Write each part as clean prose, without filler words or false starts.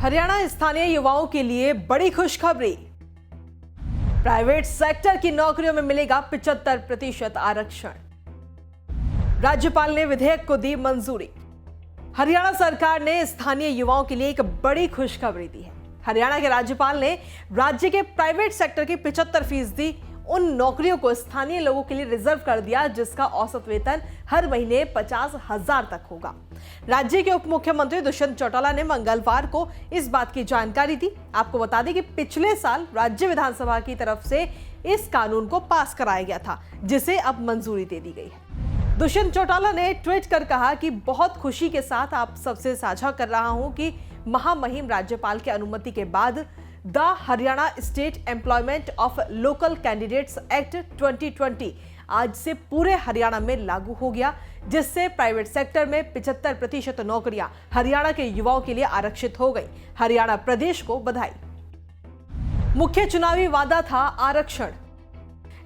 हरियाणा स्थानीय युवाओं के लिए बड़ी खुशखबरी। प्राइवेट सेक्टर की नौकरियों में मिलेगा 75% आरक्षण। राज्यपाल ने विधेयक को दी मंजूरी। हरियाणा सरकार ने स्थानीय युवाओं के लिए एक बड़ी खुशखबरी दी है। हरियाणा के राज्यपाल ने राज्य के प्राइवेट सेक्टर की 75% उन नौकरियों को स्थानीय लोगं के लिए रिजर्व कर दिया जिसका औसत वेतन हर महीने 50,000 तक होगा। राज्य के उप मुख्यमंत्री दुष्यंत चौटाला ने मंगलवार को इस बात की जानकारी दी। आपको बता दें कि पिछले साल राज्य विधानसभा की तरफ से इस कानून को पास कराया गया था, जिसे अब मंजूरी दे दी गई है। दुष्यंत चौटाला ने ट्वीट कर कहा कि बहुत खुशी के साथ आप सबसे साझा कर रहा हूं कि महामहिम राज्यपाल की अनुमति के बाद the Haryana state employment of local candidates act 2020 आज से पूरे हरियाणा में लागू हो गया, जिससे प्राइवेट सेक्टर में 75% नौकरियां हरियाणा के युवाओं के लिए आरक्षित हो गई। हरियाणा प्रदेश को बधाई। मुख्य चुनावी वादा था आरक्षण।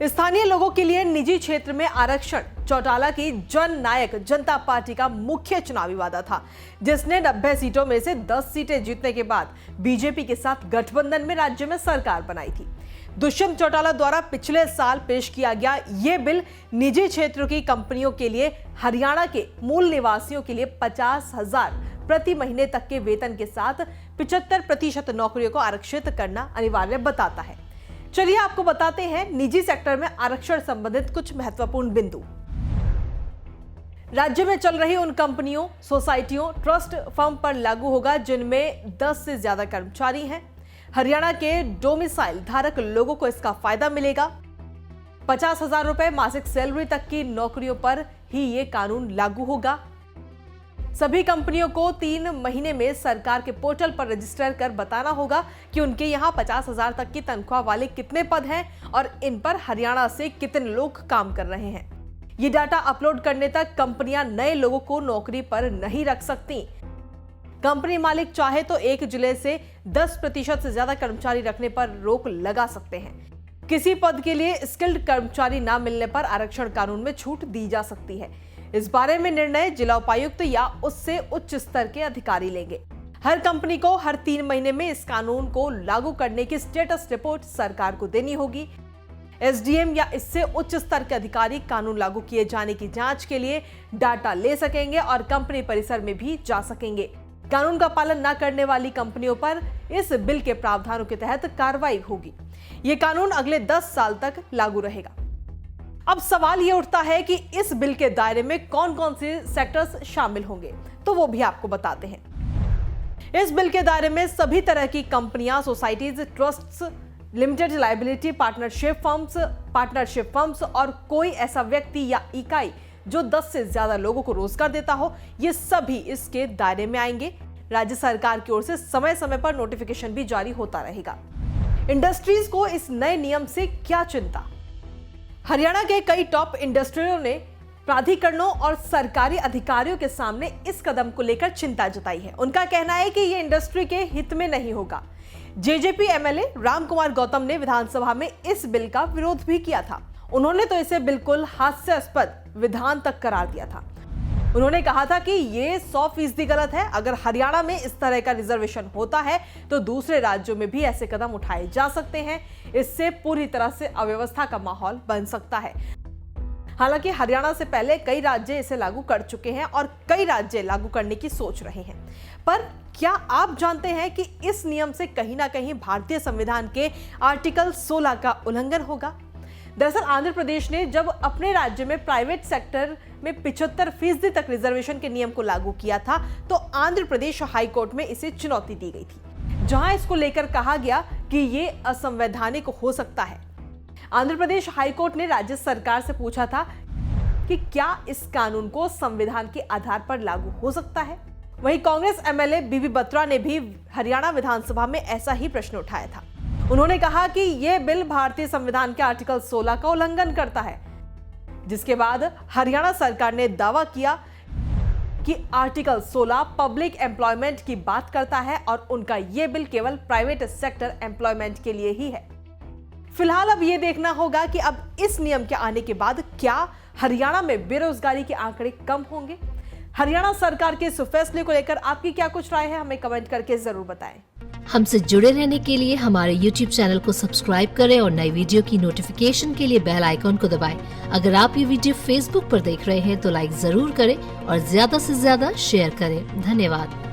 स्थानीय लोगों के लिए निजी क्षेत्र में आरक्षण चौटाला की जन नायक जनता पार्टी का मुख्य चुनावी वादा था, जिसने 90 सीटों में से 10 सीटें जीतने के बाद बीजेपी के साथ गठबंधन में राज्य में सरकार बनाई थी। दुष्यंत चौटाला द्वारा पिछले साल पेश किया गया यह बिल निजी क्षेत्र की कंपनियों के लिए हरियाणा के मूल निवासियों के लिए 50,000 प्रति महीने तक के वेतन के साथ 75% नौकरियों को आरक्षित करना अनिवार्य बताता है। चलिए आपको बताते हैं निजी सेक्टर में आरक्षण संबंधित कुछ महत्वपूर्ण बिंदु। राज्य में चल रही उन कंपनियों, सोसाइटियों, ट्रस्ट फर्म पर लागू होगा जिनमें 10 से ज्यादा कर्मचारी हैं। हरियाणा के डोमिसाइल धारक लोगों को इसका फायदा मिलेगा। 50,000 रुपए मासिक सैलरी तक की नौकरियों पर ही ये कानून लागू होगा। सभी कंपनियों को 3 महीने में सरकार के पोर्टल पर रजिस्टर कर बताना होगा कि उनके यहाँ 50,000 तक की तनख्वाह वाले कितने पद हैं और इन पर हरियाणा से कितने लोग काम कर रहे हैं। ये डाटा अपलोड करने तक कंपनियां नए लोगों को नौकरी पर नहीं रख सकती। कंपनी मालिक चाहे तो एक जिले से 10% से ज्यादा कर्मचारी रखने पर रोक लगा सकते हैं। किसी पद के लिए स्किल्ड कर्मचारी न मिलने पर आरक्षण कानून में छूट दी जा सकती है। इस बारे में निर्णय जिला उपायुक्त या उससे उच्च स्तर के अधिकारी लेंगे। हर कंपनी को हर 3 महीने में इस कानून को लागू करने की स्टेटस रिपोर्ट सरकार को देनी होगी। एसडीएम या इससे उच्च स्तर के अधिकारी कानून लागू किए जाने की जांच के लिए डाटा ले सकेंगे और कंपनी परिसर में भी जा सकेंगे। कानून का पालन न करने वाली कंपनियों पर इस बिल के प्रावधानों के तहत कार्रवाई होगी। ये कानून अगले 10 साल तक लागू रहेगा। अब सवाल ये उठता है कि इस बिल के दायरे में कौन कौन से सेक्टर्स शामिल होंगे, तो वो भी आपको बताते हैं। इस बिल के दायरे में सभी तरह की कंपनियां, societies, trusts, limited liability partnership firms और कोई ऐसा व्यक्ति या इकाई जो 10 से ज्यादा लोगों को रोजगार देता हो, ये सभी इसके दायरे में आएंगे। राज्य सरकार की ओर से समय समय पर नोटिफिकेशन भी जारी होता रहेगा। इंडस्ट्रीज को इस नए नियम से क्या चिंता? हरियाणा के कई टॉप इंडस्ट्रियों ने प्राधिकरणों और सरकारी अधिकारियों के सामने इस कदम को लेकर चिंता जताई है। उनका कहना है कि यह इंडस्ट्री के हित में नहीं होगा। जेजेपी एमएलए रामकुमार गौतम ने विधानसभा में इस बिल का विरोध भी किया था। उन्होंने तो इसे बिल्कुल हास्यास्पद विधान तक करार दिया था। उन्होंने कहा था कि ये 100% गलत है। अगर हरियाणा में इस तरह का रिजर्वेशन होता है तो दूसरे राज्यों में भी ऐसे कदम उठाए जा सकते हैं। इससे पूरी तरह से अव्यवस्था का माहौल बन सकता है। हालांकि हरियाणा से पहले कई राज्य इसे लागू कर चुके हैं और कई राज्य लागू करने की सोच रहे हैं। पर क्या आप जानते हैं कि इस नियम से कहीं ना कहीं भारतीय संविधान के आर्टिकल 16 का उल्लंघन होगा? दरअसल आंध्र प्रदेश ने जब अपने राज्य में प्राइवेट सेक्टर में 75% तक रिजर्वेशन के नियम को लागू किया था, तो आंध्र प्रदेश हाई कोर्ट में इसे चुनौती दी गई थी, जहां इसको लेकर कहा गया कि ये असंवैधानिक हो सकता है। आंध्र प्रदेश हाई कोर्ट ने राज्य सरकार से पूछा था कि क्या इस कानून को संविधान के आधार पर लागू हो सकता है। वहीं कांग्रेस एमएलए बीबी बत्रा ने भी हरियाणा विधानसभा में ऐसा ही प्रश्न उठाया था। उन्होंने कहा कि यह बिल भारतीय संविधान के आर्टिकल 16 का उल्लंघन करता है, जिसके बाद हरियाणा सरकार ने दावा किया कि आर्टिकल 16 पब्लिक एम्प्लॉयमेंट की बात करता है और उनका यह बिल केवल प्राइवेट सेक्टर एम्प्लॉयमेंट के लिए ही है। फिलहाल अब यह देखना होगा कि अब इस नियम के आने के बाद क्या हरियाणा में बेरोजगारी के आंकड़े कम होंगे। हरियाणा सरकार के इस फैसले को लेकर आपकी क्या कुछ राय है, हमें कमेंट करके जरूर बताएं। हमसे जुड़े रहने के लिए हमारे YouTube चैनल को सब्सक्राइब करें और नई वीडियो की नोटिफिकेशन के लिए बेल आइकॉन को दबाएं। अगर आप ये वीडियो Facebook पर देख रहे हैं तो लाइक जरूर करें और ज्यादा से ज्यादा शेयर करें। धन्यवाद।